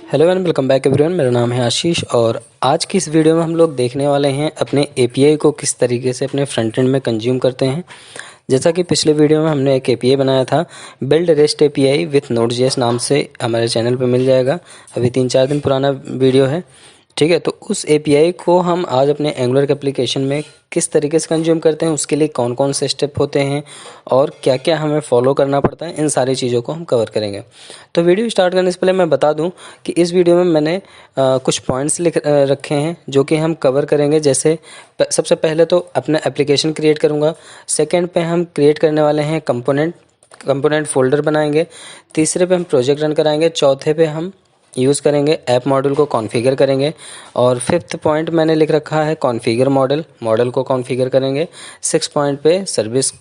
Hello and welcome back everyone. मेरा नाम है आशीष और आज की इस वीडियो में हम लोग देखने वाले हैं अपने एपीआई को किस तरीके से अपने फ्रंट एंड में कंज्यूम करते हैं। जैसा कि पिछले वीडियो में हमने एक एपीआई बनाया था, बिल्ड रेस्ट एपीआई विथ नोड.जेएस नाम से हमारे चैनल पे मिल जाएगा। अभी 3-4 दिन पुराना वीडियो है, ठीक है। तो उस एपीआई को हम आज अपने एंगुलर के एप्लीकेशन में किस तरीके से कंज्यूम करते हैं, उसके लिए कौन कौन से स्टेप होते हैं और क्या क्या हमें फॉलो करना पड़ता है, इन सारी चीज़ों को हम कवर करेंगे। तो वीडियो स्टार्ट करने से पहले मैं बता दूं कि इस वीडियो में मैंने कुछ पॉइंट्स लिख रखे हैं जो कि हम कवर करेंगे। जैसे सबसे पहले तो अपना एप्लीकेशन क्रिएट करूँगा, सेकेंड पे हम क्रिएट करने वाले हैं कंपोनेंट फोल्डर बनाएंगे, तीसरे पे हम प्रोजेक्ट रन कराएंगे, चौथे पे हम यूज़ करेंगे ऐप मॉडल को कॉन्फ़िगर करेंगे और फिफ्थ पॉइंट मैंने लिख रखा है कॉन्फ़िगर मॉडल को कॉन्फ़िगर करेंगे। 6 पॉइंट पे सर्विस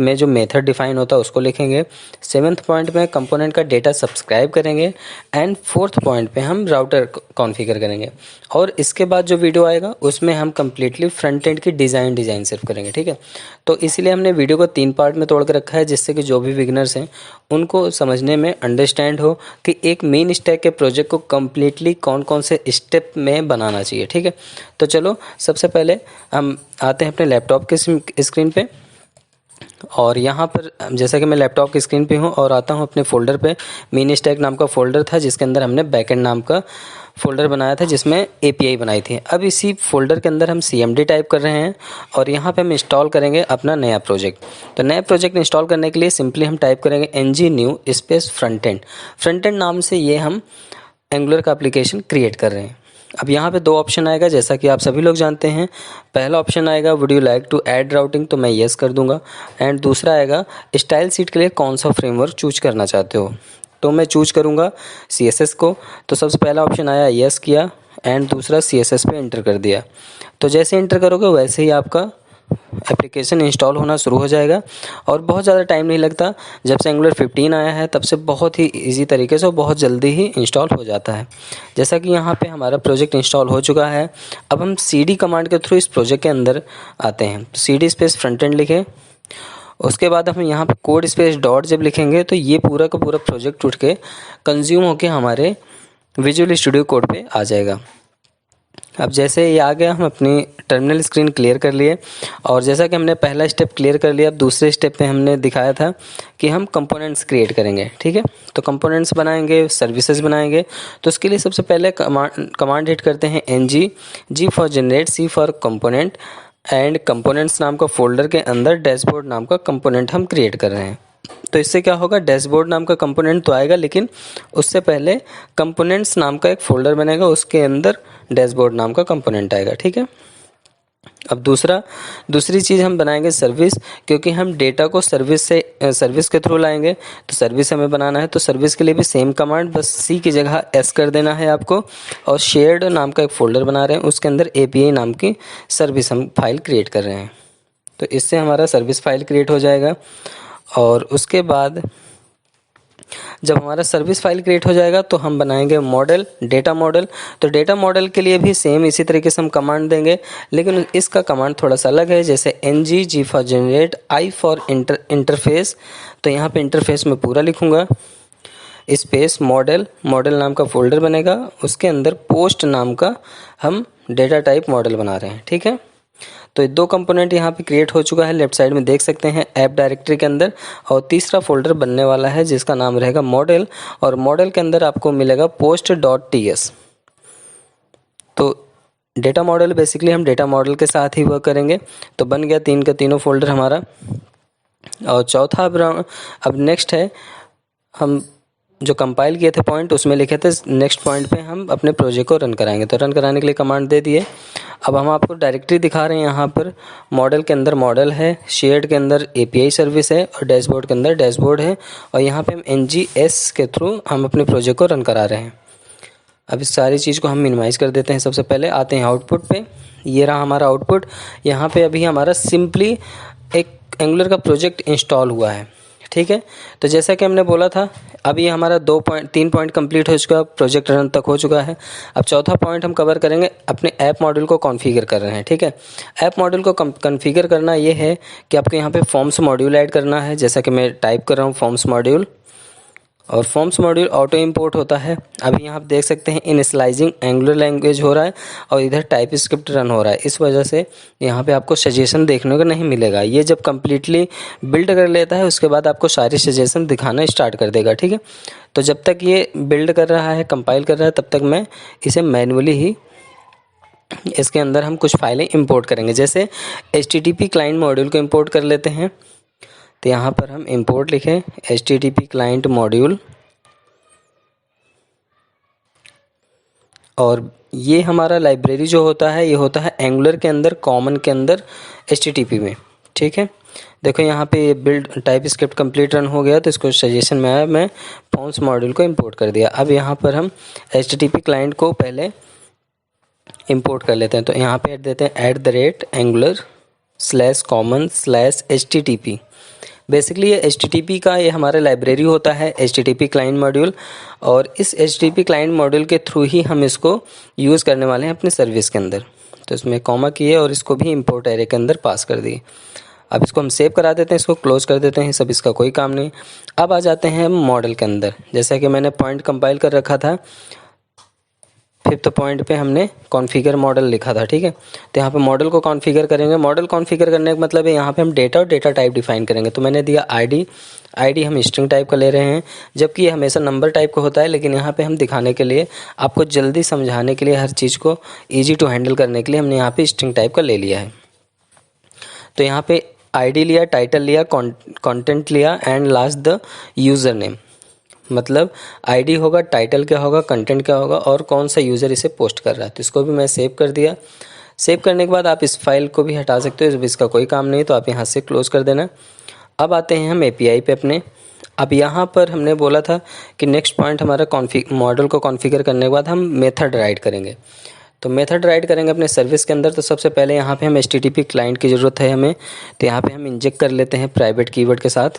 में जो मेथड डिफाइन होता है उसको लिखेंगे। 7th पॉइंट में कंपोनेंट का डेटा सब्सक्राइब करेंगे एंड 4th पॉइंट पे हम राउटर कॉन्फ़िगर करेंगे। और इसके बाद जो वीडियो आएगा उसमें हम कम्प्लीटली फ्रंट एंड की डिज़ाइन सिर्फ करेंगे, ठीक है। तो इसीलिए हमने वीडियो को 3 पार्ट में तोड़ कर रखा है, जिससे कि जो भी बिगिनर्स हैं उनको समझने में अंडरस्टैंड हो कि एक मेन स्टैक के प्रोजेक्ट को कम्प्लीटली कौन कौन से स्टेप में बनाना चाहिए, ठीक है। तो चलो सबसे पहले हम आते हैं अपने लैपटॉप के स्क्रीन पे और यहाँ पर जैसा कि मैं लैपटॉप की स्क्रीन पे हूँ और आता हूँ अपने फ़ोल्डर पे। मिनी स्टैक नाम का फ़ोल्डर था जिसके अंदर हमने बैकएंड नाम का फ़ोल्डर बनाया था जिसमें एपीआई बनाई थी। अब इसी फ़ोल्डर के अंदर हम सीएमडी टाइप कर रहे हैं और यहाँ पे हम इंस्टॉल करेंगे अपना नया प्रोजेक्ट। तो नया प्रोजेक्ट इंस्टॉल करने के लिए सिंपली हम टाइप करेंगे ng new space front end नाम से ये हम एंगुलर का एप्लीकेशन क्रिएट कर रहे हैं। अब यहाँ पे 2 ऑप्शन आएगा, जैसा कि आप सभी लोग जानते हैं। पहला ऑप्शन आएगा would you like to add routing, तो मैं येस कर दूंगा। एंड दूसरा आएगा स्टाइल शीट के लिए कौन सा फ्रेमवर्क चूज करना चाहते हो, तो मैं चूज करूँगा CSS को। तो सबसे पहला ऑप्शन आया, येस किया एंड दूसरा CSS पे एंटर कर दिया। तो जैसे एंटर करोगे वैसे ही आपका एप्लीकेशन इंस्टॉल होना शुरू हो जाएगा और बहुत ज़्यादा टाइम नहीं लगता। जब से एंगुलर 15 आया है तब से बहुत ही इजी तरीके से और बहुत जल्दी ही इंस्टॉल हो जाता है। जैसा कि यहाँ पे हमारा प्रोजेक्ट इंस्टॉल हो चुका है, अब हम cd कमांड के थ्रू इस प्रोजेक्ट के अंदर आते हैं। तो cd स्पेस फ्रंट एंड लिखें, उसके बाद हम यहाँ पे कोड स्पेस डॉट जब लिखेंगे तो ये पूरा का पूरा प्रोजेक्ट उठ के कंज्यूम होके हमारे विजुअल स्टूडियो कोड पे आ जाएगा। अब जैसे ये आ गया, हम अपनी टर्मिनल स्क्रीन क्लियर कर लिए और जैसा कि हमने पहला स्टेप क्लियर कर लिया, अब दूसरे स्टेप पे हमने दिखाया था कि हम कंपोनेंट्स क्रिएट करेंगे, ठीक है। तो कंपोनेंट्स बनाएंगे, सर्विसेज बनाएंगे। तो उसके लिए सबसे पहले कमांड हिट करते हैं ng for generate, c for component and components नाम का फोल्डर के अंदर डैशबोर्ड नाम का कंपोनेंट हम क्रिएट कर रहे हैं। तो इससे क्या होगा, डैशबोर्ड नाम का कंपोनेंट तो आएगा लेकिन उससे पहले कंपोनेंट्स नाम का एक फ़ोल्डर बनेगा, उसके अंदर डैशबोर्ड नाम का कंपोनेंट आएगा, ठीक है। अब दूसरी चीज़ हम बनाएंगे सर्विस, क्योंकि हम डेटा को सर्विस के थ्रू लाएंगे तो सर्विस हमें बनाना है। तो सर्विस के लिए भी सेम कमांड, बस सी की जगह एस कर देना है आपको और शेयर्ड नाम का एक फ़ोल्डर बना रहे हैं, उसके अंदर एपीआई नाम की सर्विस हम फाइल क्रिएट कर रहे हैं। तो इससे हमारा सर्विस फाइल क्रिएट हो जाएगा और उसके बाद जब हमारा सर्विस फाइल क्रिएट हो जाएगा तो हम बनाएंगे डेटा मॉडल। तो डेटा मॉडल के लिए भी सेम इसी तरीके से हम कमांड देंगे, लेकिन इसका कमांड थोड़ा सा अलग है। जैसे g for generate, I for interface, तो यहाँ पे इंटरफेस में पूरा लिखूँगा स्पेस मॉडल नाम का फोल्डर बनेगा, उसके अंदर पोस्ट नाम का हम डेटा टाइप मॉडल बना रहे हैं, ठीक है। तो ये 2 कंपोनेंट यहाँ पे क्रिएट हो चुका है, लेफ्ट साइड में देख सकते हैं ऐप डायरेक्टरी के अंदर। और तीसरा फोल्डर बनने वाला है जिसका नाम रहेगा मॉडल, और मॉडल के अंदर आपको मिलेगा post.ts। तो डेटा मॉडल बेसिकली हम डेटा मॉडल के साथ ही वर्क करेंगे। तो बन गया 3 का तीनों फोल्डर हमारा। और चौथा अब नेक्स्ट है, हम जो कंपाइल किए थे पॉइंट उसमें लिखे थे नेक्स्ट पॉइंट पे हम अपने प्रोजेक्ट को रन कराएंगे। तो रन कराने के लिए कमांड दे दिए। अब हम आपको डायरेक्टरी दिखा रहे हैं, यहाँ पर मॉडल के अंदर मॉडल है, शेयर्ड के अंदर एपीआई सर्विस है और डैशबोर्ड के अंदर डैशबोर्ड है, और यहाँ पे हम NGS के थ्रू हम अपने प्रोजेक्ट को रन करा रहे हैं। अब इस सारी चीज़ को हम मिनिमाइज़ कर देते हैं। सबसे पहले आते हैं आउटपुट पे। ये रहा हमारा आउटपुट। यहाँ पे अभी हमारा सिंपली एक एंगुलर का प्रोजेक्ट इंस्टॉल हुआ है, ठीक है। तो जैसा कि हमने बोला था, अभी हमारा 3 पॉइंट कंप्लीट हो चुका, प्रोजेक्ट रन तक हो चुका है। अब चौथा पॉइंट हम कवर करेंगे, अपने ऐप मॉड्यूल को कॉन्फ़िगर कर रहे हैं, ठीक है। ऐप मॉड्यूल को कॉन्फ़िगर करना ये है कि आपको यहाँ पे फॉर्म्स मॉड्यूल ऐड करना है। जैसा कि मैं टाइप कर रहा हूँ फॉर्म्स मॉड्यूल, और फॉर्म्स मॉड्यूल ऑटो इंपोर्ट होता है। अभी यहाँ आप देख सकते हैं इनिशियलाइजिंग एंगुलर लैंग्वेज हो रहा है और इधर टाइप स्क्रिप्ट रन हो रहा है। इस वजह से यहाँ पे आपको सजेशन देखने को नहीं मिलेगा। ये जब कम्प्लीटली बिल्ड कर लेता है उसके बाद आपको सारी सजेशन दिखाना स्टार्ट कर देगा, ठीक है। तो जब तक ये बिल्ड कर रहा है, कंपाइल कर रहा है, तब तक मैं इसे मैनुअली ही इसके अंदर हम कुछ फाइलें इंपोर्ट करेंगे। जैसे HTTP क्लाइंट मॉड्यूल को इंपोर्ट कर लेते हैं। तो यहाँ पर हम इंपोर्ट लिखें HTTP क्लाइंट मॉड्यूल, और ये हमारा लाइब्रेरी जो होता है ये होता है एंगुलर के अंदर, कॉमन के अंदर, HTTP में, ठीक है। देखो यहाँ पे build type script complete run हो गया, तो इसको सजेशन में आया, मैं फॉर्म्स मॉड्यूल को इंपोर्ट कर दिया। अब यहाँ पर हम HTTP क्लाइंट को पहले इंपोर्ट कर लेते हैं। तो यहाँ पे ऐड देते हैं @angular/common/HTTP। बेसिकली ये HTTP का ये हमारा लाइब्रेरी होता है, HTTP क्लाइंट मॉड्यूल, और इस HTTP क्लाइंट मॉड्यूल के थ्रू ही हम इसको यूज़ करने वाले हैं अपने सर्विस के अंदर। तो इसमें कॉमा किए और इसको भी इंपोर्ट एरे के अंदर पास कर दिए। अब इसको हम सेव करा देते हैं, इसको क्लोज कर देते हैं, सब इसका कोई काम नहीं। अब आ जाते हैं मॉडल के अंदर। जैसा कि मैंने पॉइंट कंपाइल कर रखा था, 5th पॉइंट पे हमने कॉन्फ़िगर मॉडल लिखा था, ठीक है। तो यहाँ पे मॉडल को कॉन्फ़िगर करेंगे। मॉडल कॉन्फ़िगर करने का मतलब है यहाँ पे हम डेटा और डेटा टाइप डिफाइन करेंगे। तो मैंने दिया आईडी हम स्ट्रिंग टाइप का ले रहे हैं, जबकि ये हमेशा नंबर टाइप का होता है, लेकिन यहाँ पे हम दिखाने के लिए, आपको जल्दी समझाने के लिए, हर चीज़ को ईजी टू हैंडल करने के लिए हमने यहाँ पे स्ट्रिंग टाइप का ले लिया है। तो यहाँ पे आईडी लिया, टाइटल लिया, कंटेंट लिया, and last the user name. मतलब आईडी होगा, टाइटल क्या होगा, कंटेंट क्या होगा, और कौन सा यूज़र इसे पोस्ट कर रहा है। तो इसको भी मैं सेव कर दिया। सेव करने के बाद आप इस फाइल को भी हटा सकते हो, इसका कोई काम नहीं, तो आप यहाँ से क्लोज कर देना। अब आते हैं हम API पे अपने। अब यहाँ पर हमने बोला था कि नेक्स्ट पॉइंट हमारा मॉडल को कॉन्फ़िगर करने के बाद हम मेथड राइट करेंगे। तो मेथड राइट करेंगे अपने सर्विस के अंदर। तो सबसे पहले यहाँ पे हम HTTP क्लाइंट की ज़रूरत है हमें। तो यहाँ पे हम इंजेक्ट कर लेते हैं प्राइवेट कीवर्ड के साथ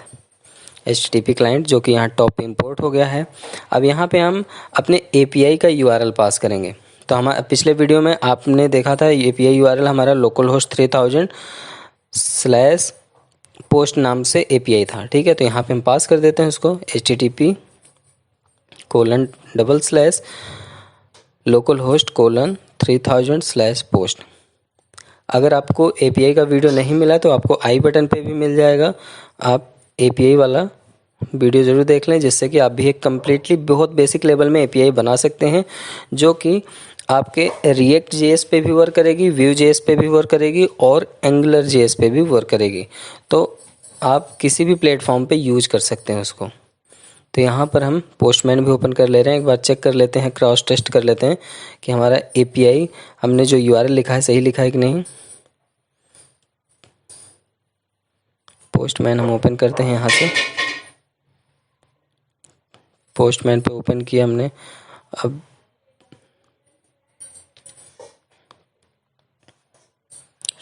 HTTP क्लाइंट, जो कि यहाँ टॉप इंपोर्ट हो गया है। अब यहाँ पे हम अपने API का URL पास करेंगे। तो हमारे पिछले वीडियो में आपने देखा था API URL हमारा लोकलहोस्ट 3000/post नाम से API था, ठीक है। तो यहाँ पे हम पास कर देते हैं उसको http://localhost:3000/post। अगर आपको API का वीडियो नहीं मिला तो आपको आई बटन पे भी मिल जाएगा, आप API वाला वीडियो ज़रूर देख लें, जिससे कि आप भी एक कम्प्लीटली बहुत बेसिक लेवल में API बना सकते हैं, जो कि आपके React.js पे भी वर्क करेगी, Vue.js पे भी वर्क करेगी और AngularJS पे भी वर्क करेगी। तो आप किसी भी प्लेटफॉर्म पे यूज कर सकते हैं उसको। तो यहाँ पर हम पोस्टमैन भी ओपन कर ले रहे हैं। एक बार चेक कर लेते हैं, क्रॉस टेस्ट कर लेते हैं कि हमारा API हमने जो URL लिखा है सही लिखा है कि नहीं। पोस्टमैन हम ओपन करते हैं यहाँ से। पोस्टमैन पे ओपन किया हमने। अब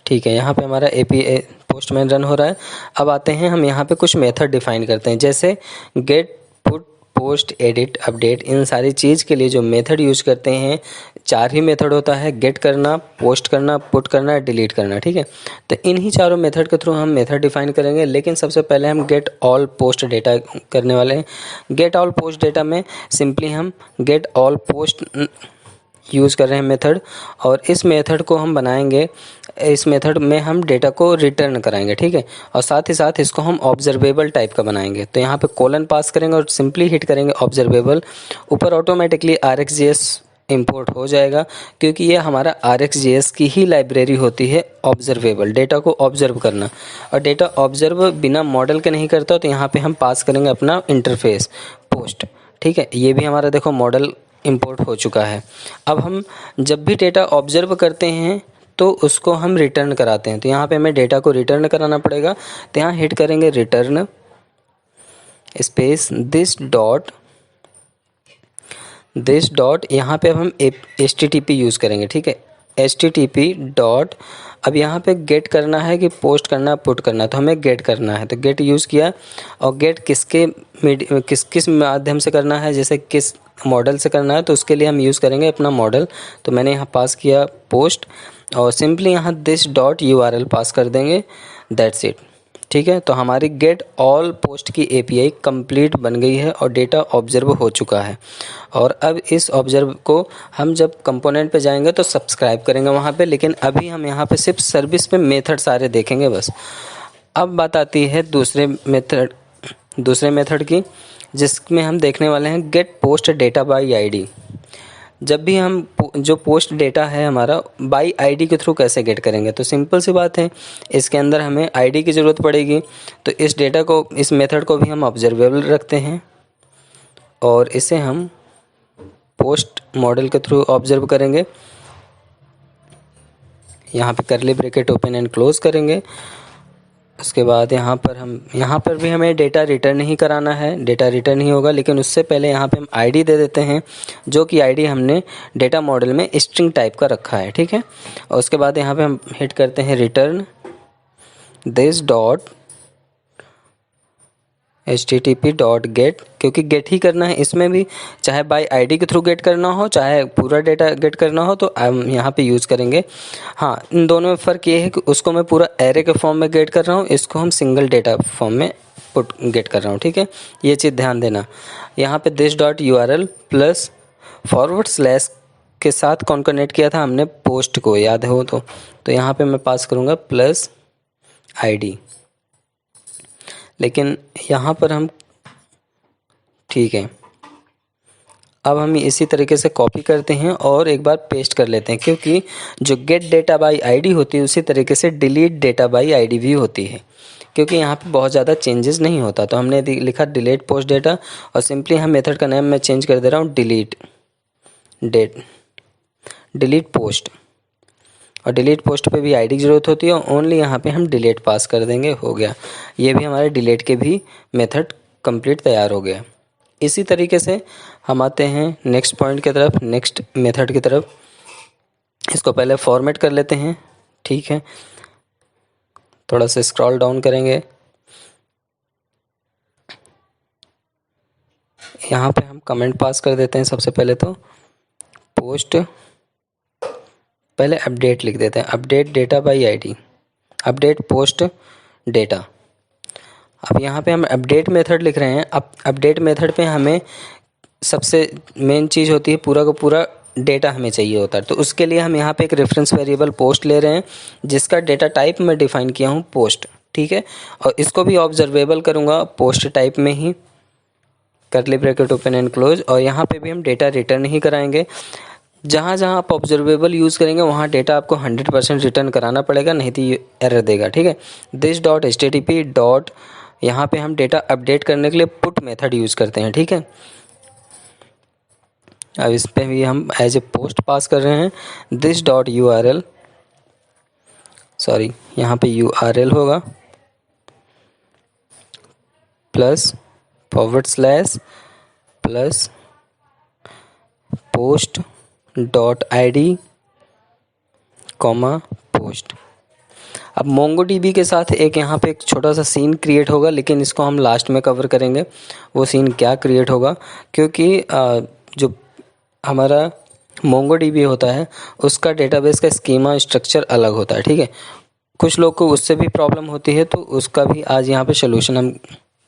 ठीक है, यहाँ पे हमारा API पोस्टमैन रन हो रहा है। अब आते हैं हम यहाँ पे कुछ मेथड डिफाइन करते हैं, जैसे get, put, post, edit, update. इन सारी चीज़ के लिए जो मेथड यूज करते हैं, 4 ही मेथड होता है: गेट करना, पोस्ट करना, पुट करना, डिलीट करना, ठीक है। तो इन्हीं चारों मेथड के थ्रू हम मेथड डिफाइन करेंगे। लेकिन सबसे पहले हम गेट ऑल पोस्ट डेटा करने वाले हैं। गेट ऑल पोस्ट डेटा में सिंपली हम गेट ऑल पोस्ट यूज़ कर रहे हैं मेथड, और इस मेथड को हम बनाएंगे, इस मेथड में हम डेटा को रिटर्न कराएंगे, ठीक है। और साथ ही साथ इसको हम ऑब्जर्वेबल टाइप का बनाएंगे। तो यहाँ पे कोलन पास करेंगे और सिंपली हिट करेंगे ऑब्जर्वेबल। ऊपर ऑटोमेटिकली RxJS इंपोर्ट हो जाएगा, क्योंकि ये हमारा RxJS की ही लाइब्रेरी होती है ऑब्जर्वेबल, डेटा को ऑब्जर्व करना। और डेटा ऑब्जर्व बिना मॉडल के नहीं करता, तो यहाँ पे हम पास करेंगे अपना इंटरफेस पोस्ट, ठीक है। ये भी हमारा देखो मॉडल इंपोर्ट हो चुका है। अब हम जब भी डेटा ऑब्जर्व करते हैं तो उसको हम रिटर्न कराते हैं। तो यहाँ पे हमें डेटा को रिटर्न कराना पड़ेगा। तो यहाँ हिट करेंगे रिटर्न स्पेस दिस डॉट, यहाँ पे अब हम HTTP यूज़ करेंगे, ठीक है। HTTP डॉट, अब यहाँ पे गेट करना है कि पोस्ट करना है, पुट करना है, तो हमें गेट करना है। तो गेट यूज़ किया, और गेट किस माध्यम से करना है, जैसे किस मॉडल से करना है, तो उसके लिए हम यूज़ करेंगे अपना मॉडल। तो मैंने यहाँ पास किया पोस्ट, और सिंपली यहाँ दिस डॉट URL पास कर देंगे, दैट्स इट, ठीक है। तो हमारी गेट ऑल पोस्ट की एपीआई कंप्लीट बन गई है और डेटा ऑब्जर्व हो चुका है। और अब इस ऑब्जर्व को हम जब कंपोनेंट पे जाएंगे तो सब्सक्राइब करेंगे वहाँ पे, लेकिन अभी हम यहाँ पे सिर्फ सर्विस पे मेथड सारे देखेंगे बस। अब बात आती है दूसरे मेथड की, जिसमें हम देखने वाले हैं get post data by ID. जब भी हम जो पोस्ट डेटा है हमारा बाई आईडी के थ्रू कैसे गेट करेंगे, तो सिंपल सी बात है, इसके अंदर हमें आईडी की ज़रूरत पड़ेगी। तो इस डेटा को, इस मेथड को भी हम ऑब्जर्वेबल रखते हैं और इसे हम पोस्ट मॉडल के थ्रू ऑब्जर्व करेंगे। यहाँ पे करली ब्रैकेट ओपन एंड क्लोज करेंगे। उसके बाद यहाँ पर भी हमें डेटा रिटर्न ही कराना है, डेटा रिटर्न ही होगा, लेकिन उससे पहले यहाँ पे हम आईडी दे देते हैं, जो कि आईडी हमने डेटा मॉडल में स्ट्रिंग टाइप का रखा है, ठीक है। और उसके बाद यहाँ पे हम हिट करते हैं रिटर्न दिस डॉट http.get, क्योंकि गेट ही करना है इसमें भी, चाहे बाय आईडी के थ्रू गेट करना हो चाहे पूरा डेटा गेट करना हो, तो हम यहाँ पे यूज़ करेंगे। हाँ, इन दोनों में फ़र्क ये है कि उसको मैं पूरा एरे के फॉर्म में गेट कर रहा हूँ, इसको हम सिंगल डेटा फॉर्म में गेट कर रहा हूँ, ठीक है। ये चीज़ ध्यान देना। यहाँ पे this.url प्लस // के साथ कौन कनेक्ट किया था हमने, पोस्ट को, याद हो तो यहाँ पे मैं पास करूँगा प्लस आईडी, लेकिन यहाँ पर हम, ठीक है, अब हम इसी तरीके से कॉपी करते हैं और एक बार पेस्ट कर लेते हैं, क्योंकि जो गेट डेटा बाई आईडी होती है उसी तरीके से डिलीट डेटा बाई आईडी भी होती है, क्योंकि यहाँ पे बहुत ज़्यादा चेंजेस नहीं होता। तो हमने लिखा डिलीट पोस्ट डेटा और सिंपली हम मेथड का नाम मैं चेंज कर दे रहा हूँ डिलीट पोस्ट, और डिलीट पोस्ट पे भी आईडी की ज़रूरत होती है, और ओनली यहाँ पे हम डिलीट पास कर देंगे, हो गया। ये भी हमारे डिलीट के भी मेथड कंप्लीट तैयार हो गया। इसी तरीके से हम आते हैं नेक्स्ट पॉइंट की तरफ, नेक्स्ट मेथड की तरफ। इसको पहले फॉर्मेट कर लेते हैं, ठीक है। थोड़ा सा स्क्रॉल डाउन करेंगे, यहाँ पे हम कमेंट पास कर देते हैं। सबसे पहले तो पोस्ट, पहले अपडेट लिख देते हैं, update data by ID, update post data. अब यहाँ पे हम अपडेट मेथड लिख रहे हैं। अब अपडेट मेथड पे हमें सबसे मेन चीज़ होती है, पूरा का पूरा डेटा हमें चाहिए होता है। तो उसके लिए हम यहाँ पे एक रेफरेंस वेरिएबल पोस्ट ले रहे हैं, जिसका डेटा टाइप मैं डिफ़ाइन किया हूँ पोस्ट, ठीक है। और इसको भी ऑब्जर्वेबल करूँगा पोस्ट टाइप में ही, करली ब्रैकेट ओपन एंड क्लोज। और यहाँ पे भी हम डेटा रिटर्न ही कराएंगे। जहाँ जहाँ आप ऑब्जर्वेबल यूज़ करेंगे वहाँ डेटा आपको 100% रिटर्न कराना पड़ेगा, नहीं तो ये एरर देगा, ठीक है। this.http. यहाँ पे हम डेटा अपडेट करने के लिए पुट मेथड यूज़ करते हैं, ठीक है। अब इस पे भी हम एज ए पोस्ट पास कर रहे हैं this.url, सॉरी यहाँ पे URL होगा प्लस / प्लस post.id, पोस्ट। अब MongoDB के साथ एक यहाँ पे एक छोटा सा सीन क्रिएट होगा, लेकिन इसको हम लास्ट में कवर करेंगे। वो सीन क्या क्रिएट होगा, क्योंकि जो हमारा MongoDB होता है उसका डेटाबेस का स्कीमा स्ट्रक्चर अलग होता है, ठीक है। कुछ लोग को उससे भी प्रॉब्लम होती है, तो उसका भी आज यहाँ पे सोल्यूशन हम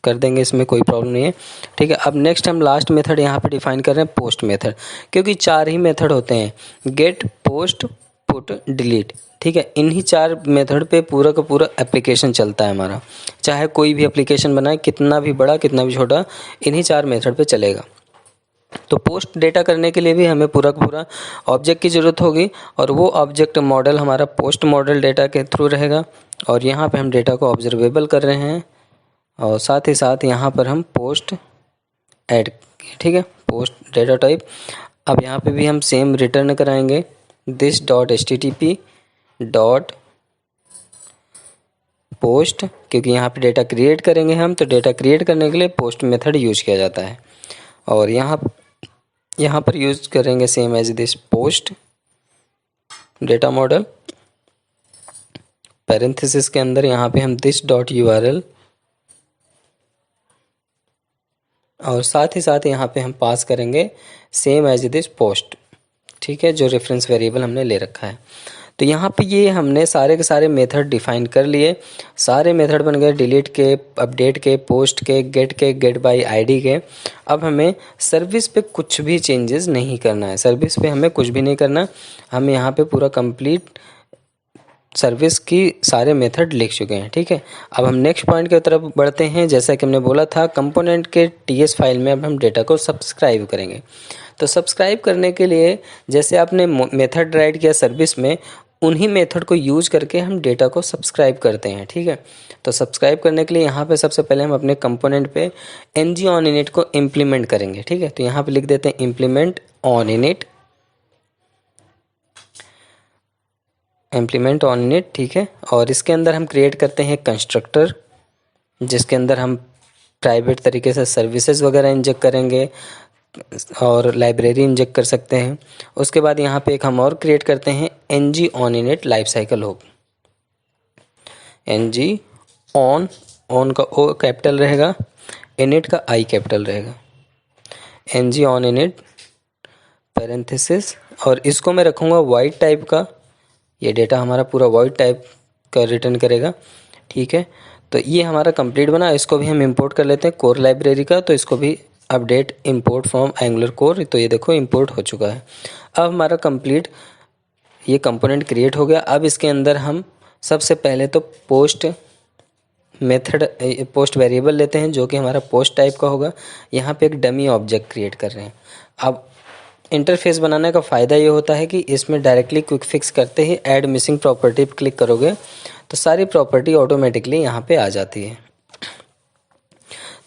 कर देंगे, इसमें कोई प्रॉब्लम नहीं है, ठीक है। अब नेक्स्ट हम लास्ट मेथड यहाँ पे डिफाइन कर रहे हैं पोस्ट मेथड, क्योंकि 4 ही मेथड होते हैं, गेट, पोस्ट, पुट, डिलीट, ठीक है। इन्हीं 4 मेथड पे पूरा का पूरा एप्लीकेशन चलता है हमारा, चाहे कोई भी एप्लीकेशन बनाए, कितना भी बड़ा कितना भी छोटा, इन्हीं 4 मेथड पे चलेगा। तो पोस्ट डेटा करने के लिए भी हमें पूरा का पूरा ऑब्जेक्ट की ज़रूरत होगी, और वो ऑब्जेक्ट मॉडल हमारा पोस्ट मॉडल डेटा के थ्रू रहेगा। और यहाँ पे हम डेटा को ऑब्जर्वेबल कर रहे हैं, और साथ ही साथ यहाँ पर हम पोस्ट ऐड, ठीक है, पोस्ट डेटा टाइप। अब यहाँ पे भी हम सेम रिटर्न कराएंगे this.http.post, क्योंकि यहाँ पे डेटा क्रिएट करेंगे हम, तो डेटा क्रिएट करने के लिए पोस्ट मेथड यूज किया जाता है। और यहाँ पर यूज करेंगे same as this post data model, parenthesis के अंदर यहाँ पे हम this.url, और साथ ही साथ यहाँ पे हम पास करेंगे सेम एज दिस पोस्ट, ठीक है, जो रेफरेंस वेरिएबल हमने ले रखा है। तो यहाँ पे ये हमने सारे के सारे मेथड डिफाइन कर लिए, सारे मेथड बन गए, डिलीट के, अपडेट के, पोस्ट के, गेट बाय आईडी के। अब हमें सर्विस पे कुछ भी चेंजेस नहीं करना है, सर्विस पे हमें कुछ भी नहीं करना। हम यहाँ पे पूरा कंप्लीट सर्विस की सारे मेथड लिख चुके हैं, ठीक है। अब हम नेक्स्ट पॉइंट की तरफ बढ़ते हैं। जैसा कि हमने बोला था, कंपोनेंट के टीएस फाइल में अब हम डेटा को सब्सक्राइब करेंगे। तो सब्सक्राइब करने के लिए जैसे आपने मेथड राइट किया सर्विस में, उन्हीं मेथड को यूज करके हम डेटा को सब्सक्राइब करते हैं, ठीक है। तो सब्सक्राइब करने के लिए यहाँ पे सबसे पहले हम अपने कंपोनेंट पे ng on init को इम्प्लीमेंट करेंगे, ठीक है। तो यहाँ पे लिख देते हैं इम्प्लीमेंट ऑन इनिट, ठीक है। और इसके अंदर हम क्रिएट करते हैं कंस्ट्रक्टर, जिसके अंदर हम प्राइवेट तरीके से सर्विसेज वगैरह इंजेक्ट करेंगे और लाइब्रेरी इंजेक्ट कर सकते हैं। उसके बाद यहाँ पे एक हम और क्रिएट करते हैं ng on init life cycle hook. ng on का ओ कैपिटल रहेगा, इनिट का आई कैपिटल रहेगा। ng on init पैरेंथेसिस, और इसको मैं रखूँगा वाइड टाइप का। ये डेटा हमारा पूरा वाइड टाइप का रिटर्न करेगा, ठीक है। तो ये हमारा कंप्लीट बना। इसको भी हम इंपोर्ट कर लेते हैं कोर लाइब्रेरी का। तो इसको भी update import from angular core, तो ये देखो इंपोर्ट हो चुका है। अब हमारा कंप्लीट ये कंपोनेंट क्रिएट हो गया। अब इसके अंदर हम सबसे पहले तो पोस्ट वेरिएबल लेते हैं, जो कि हमारा पोस्ट टाइप का होगा। यहाँ पे एक डमी ऑब्जेक्ट क्रिएट कर रहे हैं। अब इंटरफेस बनाने का फ़ायदा ये होता है कि इसमें डायरेक्टली क्विक फिक्स करते ही ऐड मिसिंग प्रॉपर्टी पर क्लिक करोगे तो सारी प्रॉपर्टी ऑटोमेटिकली यहाँ पे आ जाती है।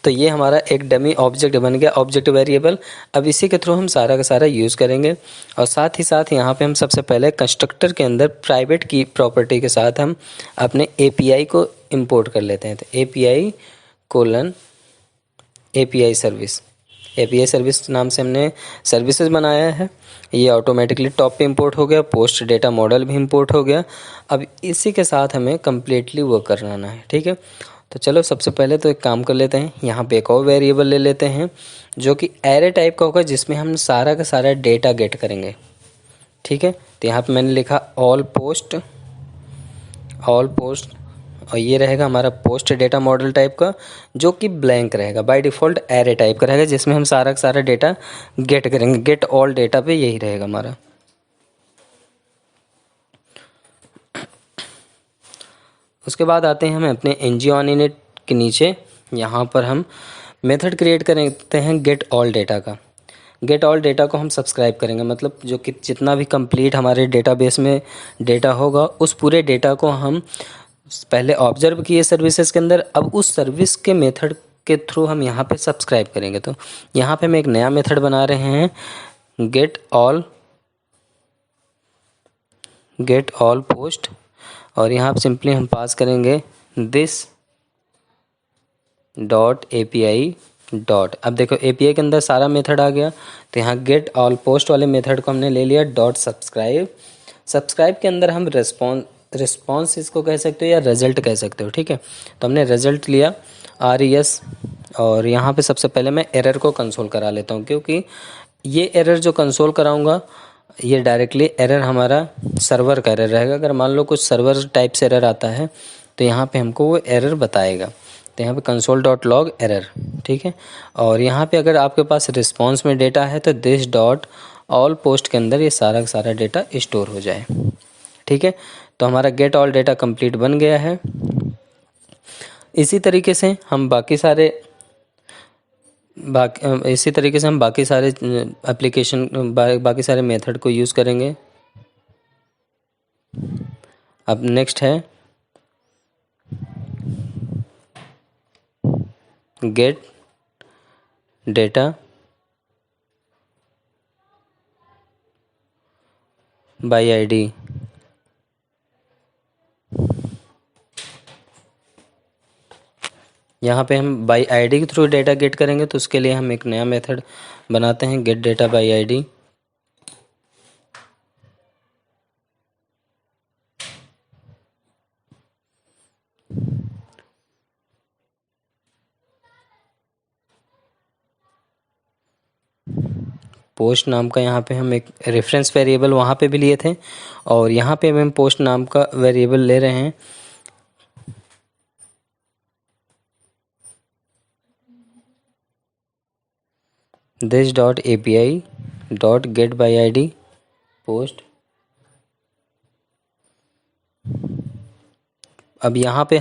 तो ये हमारा एक डमी ऑब्जेक्ट बन गया, ऑब्जेक्ट वेरिएबल। अब इसी के थ्रू हम सारा का सारा यूज़ करेंगे। और साथ ही साथ यहाँ पे हम सबसे पहले कंस्ट्रक्टर के अंदर प्राइवेट की प्रॉपर्टी के साथ हम अपने API को इंपोर्ट कर लेते हैं। तो API सर्विस नाम से हमने सर्विसेज बनाया है। ये ऑटोमेटिकली टॉप पे इंपोर्ट हो गया, पोस्ट डेटा मॉडल भी इंपोर्ट हो गया। अब इसी के साथ हमें कम्प्लीटली वर्क करना है, ठीक है। तो चलो सबसे पहले तो एक काम कर लेते हैं, यहाँ पे एक और वेरिएबल ले लेते हैं जो कि एरे टाइप का होगा, जिसमें हम सारा का सारा डेटा गेट करेंगे, ठीक है। तो यहाँ पे मैंने लिखा ऑल पोस्ट, और ये रहेगा हमारा पोस्ट डेटा मॉडल टाइप का, जो कि ब्लैंक रहेगा, बाय डिफ़ॉल्ट एरे टाइप का रहेगा, जिसमें हम सारा का सारा डेटा गेट करेंगे। गेट ऑल डेटा पे यही रहेगा हमारा। उसके बाद आते हैं हम अपने ng on init के नीचे, यहाँ पर हम मेथड क्रिएट करते हैं गेट ऑल डेटा का। गेट ऑल डेटा को हम सब्सक्राइब करेंगे, मतलब जो कि जितना भी कंप्लीट हमारे डेटाबेस में डेटा होगा, उस पूरे डेटा को हम पहले ऑब्जर्व किए सर्विसेज के अंदर। अब उस सर्विस के मेथड के थ्रू हम यहाँ पे सब्सक्राइब करेंगे। तो यहाँ पे हम एक नया मेथड बना रहे हैं, गेट ऑल पोस्ट, और यहाँ सिंपली हम पास करेंगे दिस डॉट API डॉट। अब देखो API के अंदर सारा मेथड आ गया। तो यहाँ गेट ऑल पोस्ट वाले मेथड को हमने ले लिया, डॉट सब्सक्राइब के अंदर हम रिस्पॉन्स इसको कह सकते हो या रिजल्ट कह सकते हो, ठीक है। तो हमने रिजल्ट लिया RES, और यहाँ पे सबसे पहले मैं एरर को कंसोल करा लेता हूँ, क्योंकि ये एरर जो कंसोल कराऊंगा ये डायरेक्टली एरर हमारा सर्वर का एरर रहेगा। अगर मान लो कुछ सर्वर टाइप से एरर आता है तो यहाँ पे हमको वो एरर बताएगा। तो यहाँ पे console.log एरर, ठीक है। और यहाँ पे अगर आपके पास रिस्पॉन्स में डेटा है तो दिस डॉट ऑल पोस्ट के अंदर ये सारा का सारा डेटा स्टोर हो जाए, ठीक है। तो हमारा गेट ऑल डेटा कंप्लीट बन गया है। इसी तरीके से हम बाकी सारे एप्लीकेशन बाकी सारे मेथड को यूज़ करेंगे। अब नेक्स्ट है गेट डेटा बाय आईडी। यहाँ पे हम बाय आईडी के थ्रू डेटा गेट करेंगे, तो उसके लिए हम एक नया मेथड बनाते हैं, gate data bye ID. Post नाम का यहाँ पे हम एक रेफरेंस वेरिएबल वहाँ पे भी लिए थे और यहाँ पे हम पोस्ट नाम का वेरिएबल ले रहे हैं। This dot API dot gate by ID post. अब यहाँ पे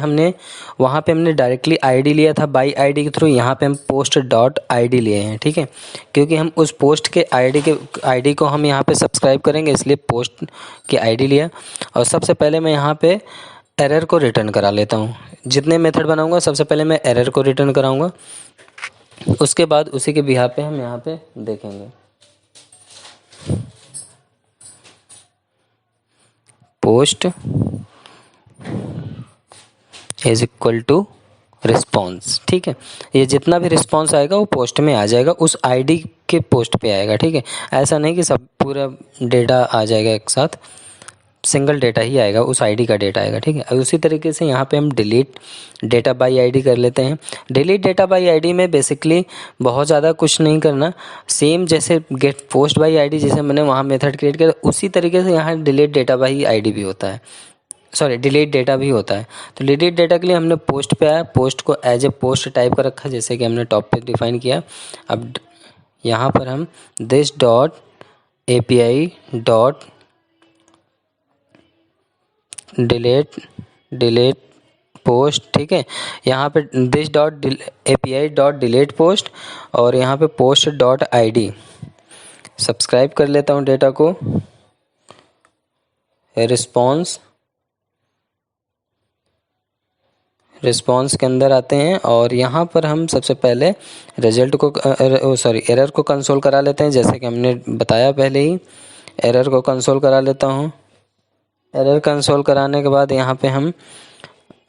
वहाँ पे हमने डायरेक्टली आईडी लिया था बाई आईडी के थ्रू, यहाँ पे हम पोस्ट डॉट आईडी लिए हैं, ठीक है, क्योंकि हम उस पोस्ट के आईडी को हम यहाँ पे सब्सक्राइब करेंगे, इसलिए पोस्ट की आईडी लिया। और सबसे पहले मैं यहाँ पे एरर को रिटर्न करा लेता हूँ। जितने मेथड बनाऊँगा सबसे पहले मैं एरर को रिटर्न कराऊँगा, उसके बाद उसी के बिहाफ पे हम यहाँ पे देखेंगे। Post is equal to response, ठीक है, ये जितना भी रिस्पॉन्स आएगा वो पोस्ट में आ जाएगा, उस आईडी के पोस्ट पे आएगा, ठीक है। ऐसा नहीं कि सब पूरा डेटा आ जाएगा एक साथ, सिंगल डेटा ही आएगा, उस आईडी का डेटा आएगा, ठीक है। अब उसी तरीके से यहाँ पे हम डिलीट डेटा बाई आईडी कर लेते हैं। डिलीट डेटा बाई आईडी में बेसिकली बहुत ज़्यादा कुछ नहीं करना, सेम जैसे गेट पोस्ट बाई आईडी जैसे मैंने वहाँ मेथड क्रिएट किया उसी तरीके से यहाँ डिलीट डेटा बाई आईडी भी होता है, सॉरी डिलीट डेटा भी होता है। तो डिलीट डेटा के लिए हमने पोस्ट पे आया, पोस्ट को एज ए पोस्ट टाइप कर रखा जैसे कि हमने टॉप पे डिफाइन किया। अब यहाँ पर हम this dot API dot delete post, ठीक है, यहाँ पे this dot API dot delete post और यहाँ पे पोस्ट डॉट ID सब्सक्राइब कर लेता हूँ डेटा को। रिस्पॉन्स के अंदर आते हैं और यहाँ पर हम सबसे पहले रिजल्ट को एरर को कंसोल करा लेते हैं, जैसे कि हमने बताया पहले ही। एरर को कंसोल करा लेता हूँ। एरर कंसोल कराने के बाद यहाँ पे हम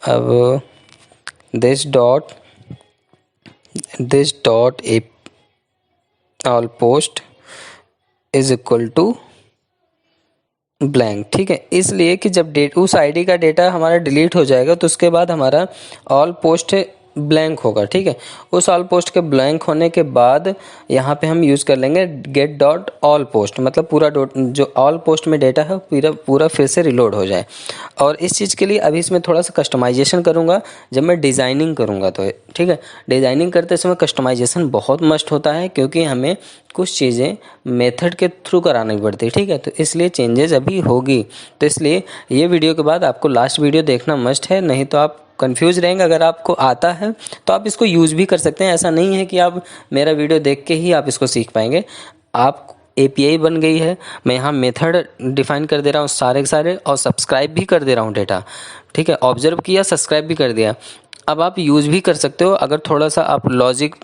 अब this dot all post is equal to blank, ठीक है, इसलिए कि जब उस आईडी का डेटा हमारा डिलीट हो जाएगा तो उसके बाद हमारा ऑल पोस्ट ब्लैंक होगा, ठीक है। उस ऑल पोस्ट के ब्लैंक होने के बाद यहाँ पे हम यूज़ कर लेंगे गेट डॉट ऑल पोस्ट, मतलब पूरा जो ऑल पोस्ट में डेटा है पूरा फिर से रिलोड हो जाए। और इस चीज़ के लिए अभी इसमें थोड़ा सा कस्टमाइजेशन करूँगा जब मैं डिज़ाइनिंग करूँगा, तो ठीक है, डिज़ाइनिंग करते समय कस्टमाइजेशन बहुत मस्ट होता है क्योंकि हमें कुछ चीज़ें मेथड के थ्रू करानी पड़ती है, ठीक है, तो इसलिए चेंजेस अभी होगी। तो इसलिए ये वीडियो के बाद आपको लास्ट वीडियो देखना मस्ट है, नहीं तो आप कंफ्यूज रहेंगे। अगर आपको आता है तो आप इसको यूज़ भी कर सकते हैं, ऐसा नहीं है कि आप मेरा वीडियो देख के ही आप इसको सीख पाएंगे। आप API बन गई है, मैं यहाँ मेथड डिफाइन कर दे रहा हूँ सारे के सारे और सब्सक्राइब भी कर दे रहा हूँ डेटा, ठीक है, ऑब्जर्व किया, सब्सक्राइब भी कर दिया। अब आप यूज़ भी कर सकते हो अगर थोड़ा सा आप लॉजिक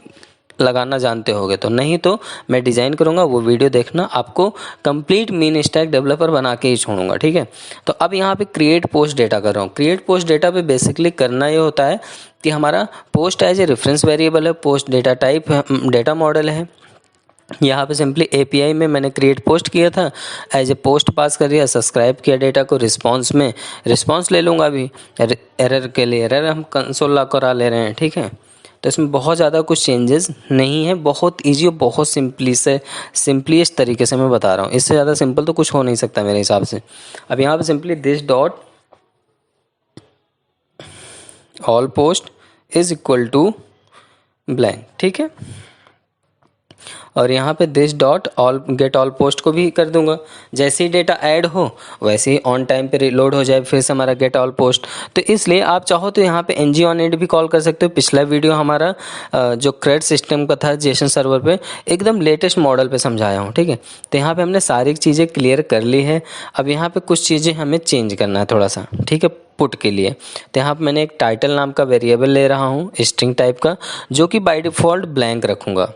लगाना जानते होगे तो, नहीं तो मैं डिज़ाइन करूँगा वो वीडियो देखना, आपको कंप्लीट मीन स्टैक डेवलपर बना के ही छोड़ूंगा, ठीक है। तो अब यहाँ पे क्रिएट पोस्ट डेटा कर रहा हूँ। क्रिएट पोस्ट डेटा पे बेसिकली करना ये होता है कि हमारा post as a reference variable है, post data type data model है। यहाँ पे सिंपली API में मैंने क्रिएट पोस्ट किया था, एज ए पोस्ट पास कर दिया, सब्सक्राइब किया डेटा को, रिस्पॉन्स में रिस्पॉन्स ले लूँगा अभी। एरर के लिए एरर हम कंसोल लॉग करा ले रहे हैं, ठीक है। तो इसमें बहुत ज़्यादा कुछ चेंजेस नहीं है, बहुत ईजी और बहुत सिंपलीस्ट तरीके से मैं बता रहा हूँ, इससे ज़्यादा सिंपल तो कुछ हो नहीं सकता मेरे हिसाब से। अब यहाँ पे simply this dot all post is equal to blank, ठीक है, और यहाँ पे this dot all get all post को भी कर दूंगा। जैसे ही डेटा ऐड हो वैसे ही ऑन टाइम पे रिलोड हो जाए फिर से हमारा गेट ऑल पोस्ट। तो इसलिए आप चाहो तो यहाँ पे ng on it भी कॉल कर सकते हो। पिछला वीडियो हमारा जो CRUD सिस्टम का था जेसन सर्वर पे, एकदम लेटेस्ट मॉडल पे समझाया हूँ, ठीक है। तो यहाँ पे हमने सारी चीज़ें क्लियर कर ली है। अब यहाँ पे कुछ चीज़ें हमें चेंज करना है थोड़ा सा, ठीक है, पुट के लिए। तो यहाँ पे मैंने एक टाइटल नाम का वेरिएबल ले रहा हूँ स्ट्रिंग टाइप का, जो कि बाय डिफ़ॉल्ट ब्लैंक रखूँगा।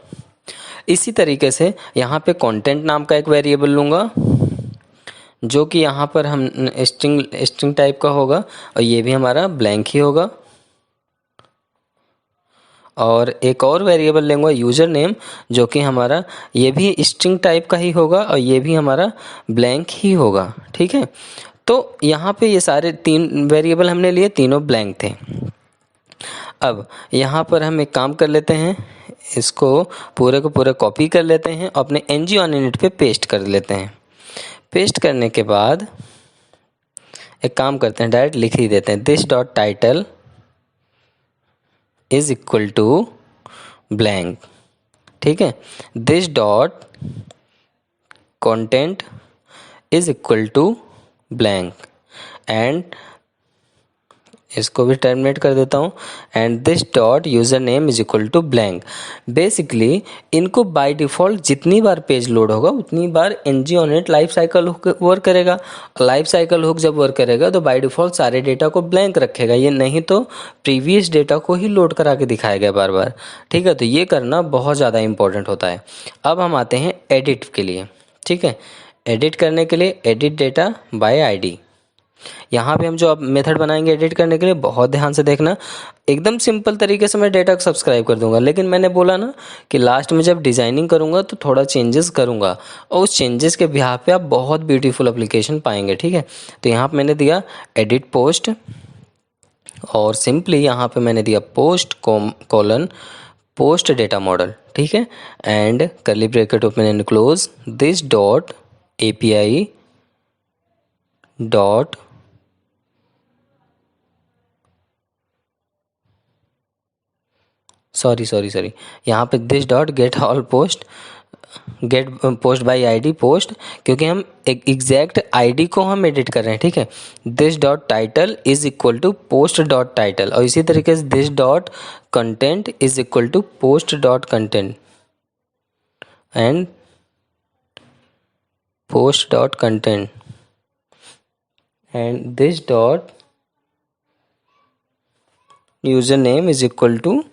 इसी तरीके से यहाँ पे कंटेंट नाम का एक वेरिएबल लूँगा, जो कि यहाँ पर हम स्ट्रिंग टाइप का होगा और ये भी हमारा ब्लैंक ही होगा। और एक और वेरिएबल लेंगे यूज़र नेम, जो कि हमारा ये भी स्ट्रिंग टाइप का ही होगा और ये भी हमारा ब्लैंक ही होगा, ठीक है। तो यहाँ पे ये सारे 3 वेरिएबल हमने लिए, तीनों ब्लैंक थे। अब यहाँ पर हम एक काम कर लेते हैं, इसको पूरे को पूरे कॉपी कर लेते हैं और अपने ng on init पे पेस्ट कर लेते हैं। पेस्ट करने के बाद एक काम करते हैं, डायरेक्ट लिख ही देते हैं, this dot title is equal to blank. ठीक है, this dot content is equal to blank and इसको भी टर्मिनेट कर देता हूँ, and this dot user name is equal to blank. Basically इनको बाय डिफ़ॉल्ट जितनी बार पेज लोड होगा उतनी बार ng on it life cycle hook work करेगा। लाइफ साइकिल हुक जब वर्क करेगा तो बाय डिफ़ॉल्ट सारे डेटा को ब्लैंक रखेगा, ये नहीं तो प्रीवियस डेटा को ही लोड करा के दिखाएगा बार बार। ठीक है, तो ये करना बहुत ज़्यादा इंपॉर्टेंट होता है। अब हम आते हैं एडिट के लिए। ठीक है, एडिट करने के लिए एडिट डेटा बाय ID। यहाँ पे हम जो अब मेथड बनाएंगे एडिट करने के लिए, बहुत ध्यान से देखना, एकदम सिंपल तरीके से मैं डेटा को सब्सक्राइब कर दूंगा, लेकिन मैंने बोला ना कि लास्ट में जब डिज़ाइनिंग करूंगा तो थोड़ा चेंजेस करूंगा और उस चेंजेस के बिहार पे आप बहुत ब्यूटीफुल एप्लीकेशन पाएंगे। ठीक है, तो यहाँ पे मैंने दिया एडिट पोस्ट और सिंपली यहाँ पे मैंने दिया post colon post data model. ठीक है, and curly bracket open and close, this dot API dot sorry यहाँ पे this dot get all post, get post by ID post, क्योंकि हम एक एग्जैक्ट ID को हम एडिट कर रहे हैं। ठीक है, this dot title is equal to post dot title, और इसी तरीके से this dot content is equal to post dot content and post dot content and this dot user name is equal to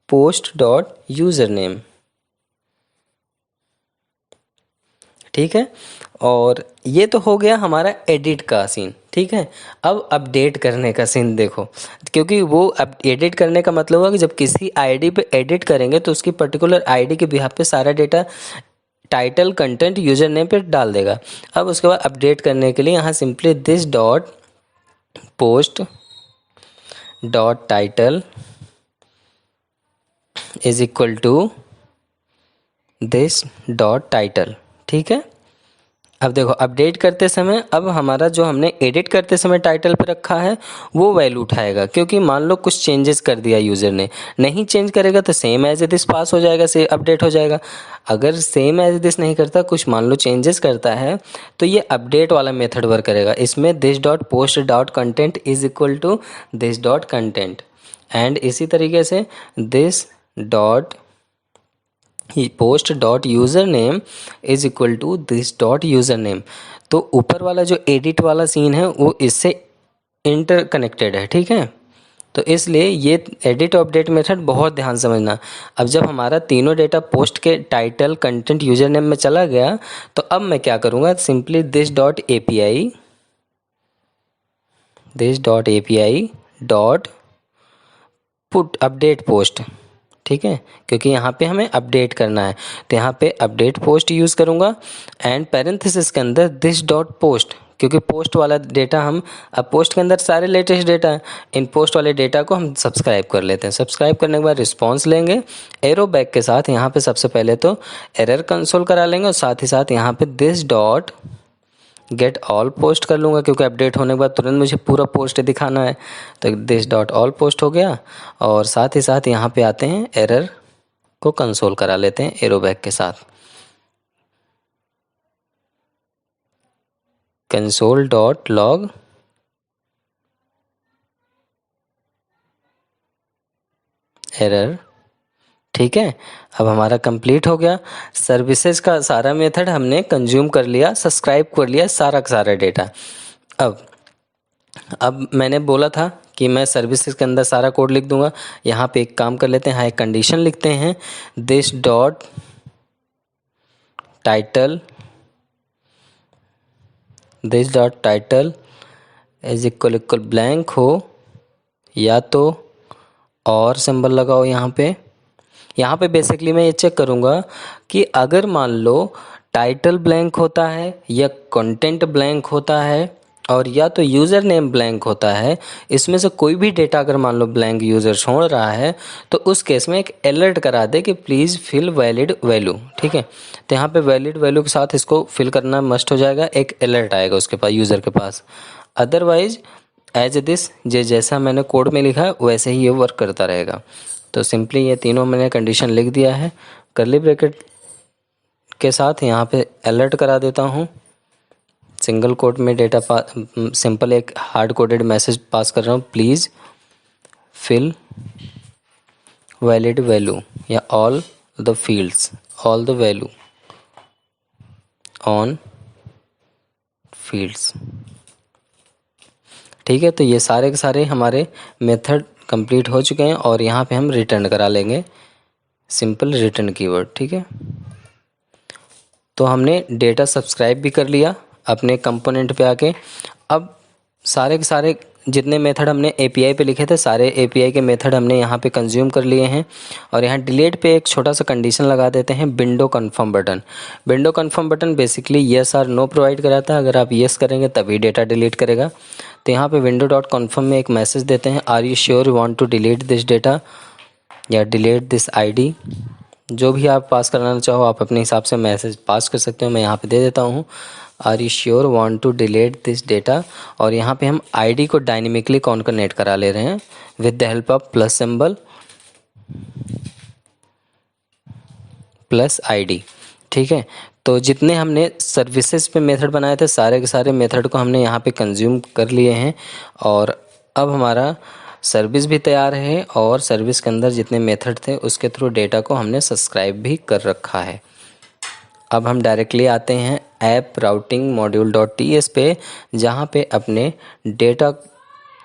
post dot user name. ठीक है, और ये तो हो गया हमारा एडिट का सीन। ठीक है, अब अपडेट करने का सीन देखो, क्योंकि वो अब एडिट करने का मतलब हुआ कि जब किसी ID पे एडिट करेंगे तो उसकी पर्टिकुलर ID के बिहाफ पे सारा data title content user name पे डाल देगा। अब उसके बाद अपडेट करने के लिए यहाँ simply this dot post dot title is equal to this dot title. ठीक है, अब देखो अपडेट करते समय अब हमारा जो हमने एडिट करते समय टाइटल पे रखा है वो वैल्यू उठाएगा, क्योंकि मान लो कुछ चेंजेस कर दिया यूज़र ने, नहीं चेंज करेगा तो सेम एज दिस पास हो जाएगा, से अपडेट हो जाएगा। अगर सेम एज दिस नहीं करता, कुछ मान लो चेंजेस करता है, तो ये अपडेट वाला मेथड वर्क करेगा। इसमें this dot post dot content is equal to this dot content and इसी तरीके से this dot post dot user name is equal to this dot user name. तो ऊपर वाला जो एडिट वाला सीन है वो इससे इंटरकनेक्टेड है। ठीक है, तो इसलिए ये एडिट अपडेट मेथड बहुत ध्यान समझना। अब जब हमारा तीनों डेटा पोस्ट के टाइटल कंटेंट यूज़र नेम में चला गया, तो अब मैं क्या करूँगा, simply this dot API dot put update post. ठीक है, क्योंकि यहाँ पे हमें अपडेट करना है, तो यहाँ पे अपडेट पोस्ट यूज़ करूँगा एंड पैरेंथेसिस के अंदर दिस डॉट पोस्ट, क्योंकि पोस्ट वाला डेटा हम, अब पोस्ट के अंदर सारे लेटेस्ट डेटा हैं, इन पोस्ट वाले डेटा को हम सब्सक्राइब कर लेते हैं। सब्सक्राइब करने के बाद रिस्पॉन्स लेंगे एरो बैक के साथ, यहाँ पे सबसे पहले तो एरर कंसोल करा लेंगे और साथ ही साथ यहाँ पे this dot get all post कर लूँगा, क्योंकि अपडेट होने के बाद तुरंत मुझे पूरा पोस्ट दिखाना है। तो दिस डॉट ऑल पोस्ट हो गया और साथ ही साथ यहाँ पे आते हैं एरर को कंसोल करा लेते हैं एरो बैक के साथ, कंसोल डॉट लॉग एरर। ठीक है, अब हमारा कंप्लीट हो गया। सर्विसेज का सारा मेथड हमने कंज्यूम कर लिया, सब्सक्राइब कर लिया सारा का सारा डेटा। अब मैंने बोला था कि मैं सर्विसेज के अंदर सारा कोड लिख दूंगा। यहाँ पे एक काम कर लेते हैं, हाँ एक कंडीशन लिखते हैं, this dot title is equal blank हो, या तो और सिंबल लगाओ। यहाँ पे बेसिकली मैं ये चेक करूँगा कि अगर मान लो टाइटल ब्लैंक होता है या कंटेंट ब्लैंक होता है और या तो यूज़र नेम ब्लैंक होता है, इसमें से कोई भी डेटा अगर मान लो ब्लैंक यूज़र छोड़ रहा है तो उस केस में एक अलर्ट करा दे कि प्लीज़ फिल वैलिड वैल्यू। ठीक है, तो यहाँ पे वैलिड वैल्यू के साथ इसको फिल करना मस्ट हो जाएगा, एक अलर्ट आएगा उसके पास, यूज़र के पास। अदरवाइज एज दिस जैसा मैंने कोड में लिखा है वैसे ही ये वर्क करता रहेगा। तो सिंपली ये तीनों मैंने कंडीशन लिख दिया है, कर्ली ब्रैकेट के साथ यहाँ पे अलर्ट करा देता हूँ। सिंगल कोट में डेटा सिंपल एक हार्ड कोडेड मैसेज पास कर रहा हूँ, प्लीज़ फिल वैलिड वैल्यू या all the fields, all the value on fields. ठीक है, तो ये सारे के सारे हमारे मेथड कंप्लीट हो चुके हैं और यहाँ पे हम रिटर्न करा लेंगे सिंपल रिटर्न कीवर्ड। ठीक है, तो हमने डेटा सब्सक्राइब भी कर लिया अपने कंपोनेंट पे आके। अब सारे के सारे जितने मेथड हमने एपीआई पे लिखे थे, सारे एपीआई के मेथड हमने यहाँ पे कंज्यूम कर लिए हैं। और यहाँ डिलीट पे एक छोटा सा कंडीशन लगा देते हैं, window confirm button. Window confirm button basically yes और नो प्रोवाइड कराता है, अगर आप येस करेंगे तभी डेटा डिलीट करेगा। तो यहाँ पे विंडो डॉट कन्फर्म में एक मैसेज देते हैं, are you sure you want to delete this data या डिलीट दिस आईडी। जो भी आप पास कराना चाहो आप अपने हिसाब से मैसेज पास कर सकते हो। मैं यहाँ पे दे देता हूँ, are you sure want to delete this data. और यहाँ पे हम आईडी को डायनेमिकली कॉन्कनेट करा ले रहे हैं with the help of plus symbol plus ID. ठीक है, तो जितने हमने सर्विसेज पे मेथड बनाए थे सारे के सारे मेथड को हमने यहाँ पे कंज्यूम कर लिए हैं। और अब हमारा सर्विस भी तैयार है और सर्विस के अंदर जितने मेथड थे उसके थ्रू डेटा को हमने सब्सक्राइब भी कर रखा है। अब हम डायरेक्टली आते हैं app routing module dot TS पे, जहाँ पे अपने डेटा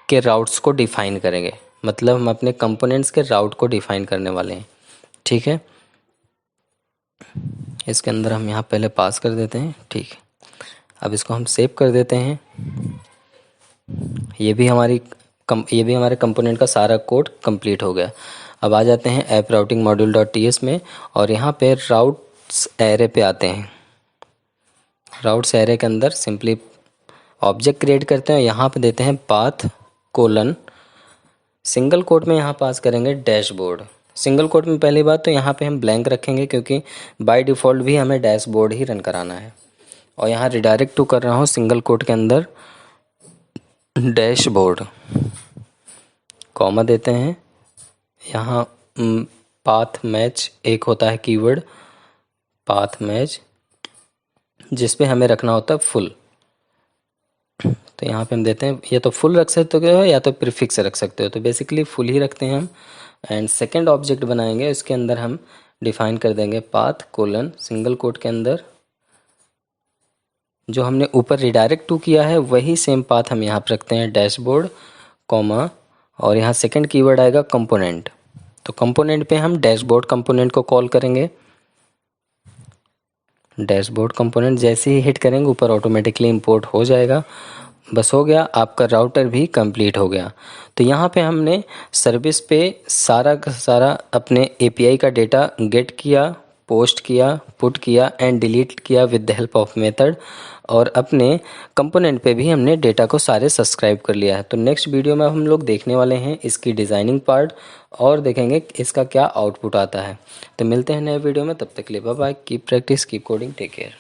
के राउट्स को डिफ़ाइन करेंगे। मतलब हम अपने कंपोनेंट्स के राउट को डिफ़ाइन करने वाले हैं। ठीक है, इसके अंदर हम यहाँ पहले पास कर देते हैं। ठीक है, अब इसको हम सेव कर देते हैं। ये भी हमारे कंपोनेंट का सारा कोड कंप्लीट हो गया। अब आ जाते हैं app routing module dot TS में और यहाँ पे राउट्स एरे पे आते हैं। राउट्स एरे के अंदर सिंपली ऑब्जेक्ट क्रिएट करते हैं, यहाँ पे देते हैं पाथ कोलन, सिंगल कोट में यहाँ पास करेंगे डैशबोर्ड। सिंगल कोट में पहली बात तो यहाँ पे हम ब्लैंक रखेंगे क्योंकि बाय डिफ़ॉल्ट भी हमें डैशबोर्ड ही रन कराना है। और यहाँ रिडायरेक्ट टू कर रहा हूँ सिंगल कोट के अंदर डैशबोर्ड, कॉमा देते हैं। यहाँ पाथ मैच एक होता है कीवर्ड, पाथ मैच, जिस पे हमें रखना होता है फुल। तो यहाँ पे हम देते हैं, ये तो फुल रख सकते हो या तो प्रीफिक्स रख सकते हो, तो बेसिकली फुल ही रखते हैं हम। एंड सेकंड ऑब्जेक्ट बनाएंगे, इसके अंदर हम डिफाइन कर देंगे पाथ कोलन, सिंगल कोट के अंदर जो हमने ऊपर रिडायरेक्ट टू किया है वही सेम पाथ हम यहाँ पर रखते हैं डैशबोर्ड, कॉमा, और यहाँ सेकंड कीवर्ड आएगा कंपोनेंट। तो कंपोनेंट पे हम डैशबोर्ड कंपोनेंट को कॉल करेंगे। डैशबोर्ड कंपोनेंट जैसे ही हिट करेंगे ऊपर ऑटोमेटिकली इंपोर्ट हो जाएगा। बस हो गया, आपका राउटर भी कंप्लीट हो गया। तो यहाँ पे हमने सर्विस पे सारा का सारा अपने एपीआई का डेटा गेट किया, पोस्ट किया, पुट किया एंड डिलीट किया with the help of method. और अपने कंपोनेंट पे भी हमने डेटा को सारे सब्सक्राइब कर लिया है। तो नेक्स्ट वीडियो में हम लोग देखने वाले हैं इसकी डिज़ाइनिंग पार्ट और देखेंगे इसका क्या आउटपुट आता है। तो मिलते हैं नए वीडियो में, तब तक के लिए bye bye, keep practice, keep coding, take care.